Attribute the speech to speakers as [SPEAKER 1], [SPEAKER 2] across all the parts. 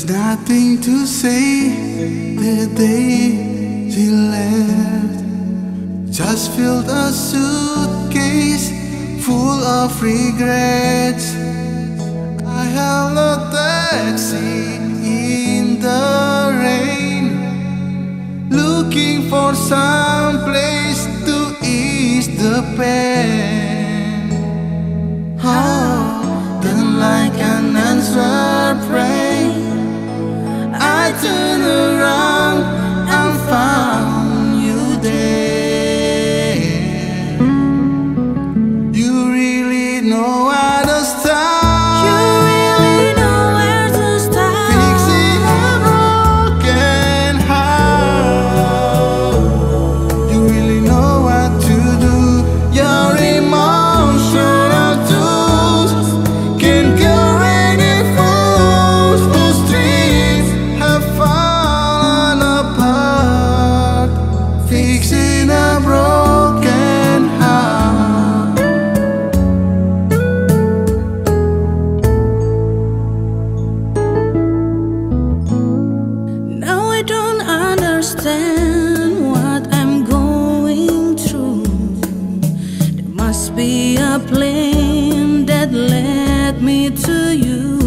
[SPEAKER 1] There's nothing to say the day she left. Just filled a suitcase full of regrets. I hailed a taxi in the rain, looking for some place to ease the pain. Oh, then like an answered prayer, I turned around and found you there. You really know how to start.
[SPEAKER 2] You really know where to start.
[SPEAKER 1] Fixing a broken heart. You really know what to do. Your emotional tools can cure any fools whose dreams have fallen apart. Fixing a broken heart.
[SPEAKER 2] Now I don't understand what I'm going through. There must be a plane that led me to you,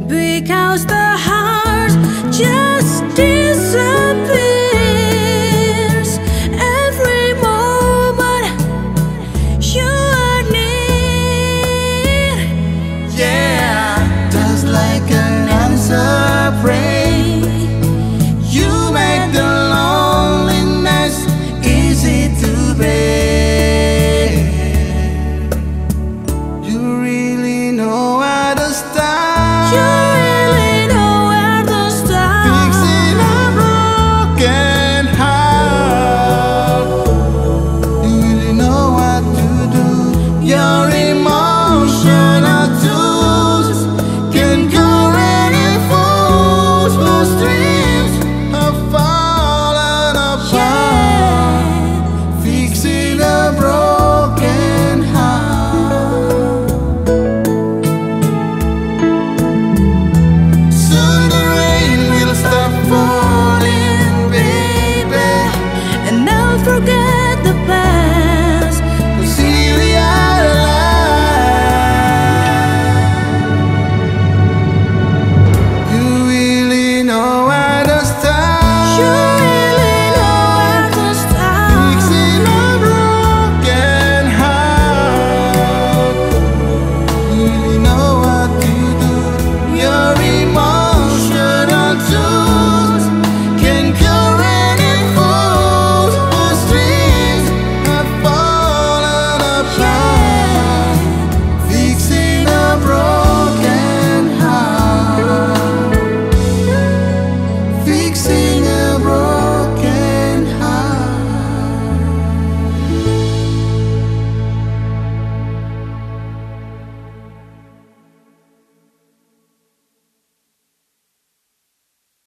[SPEAKER 2] because the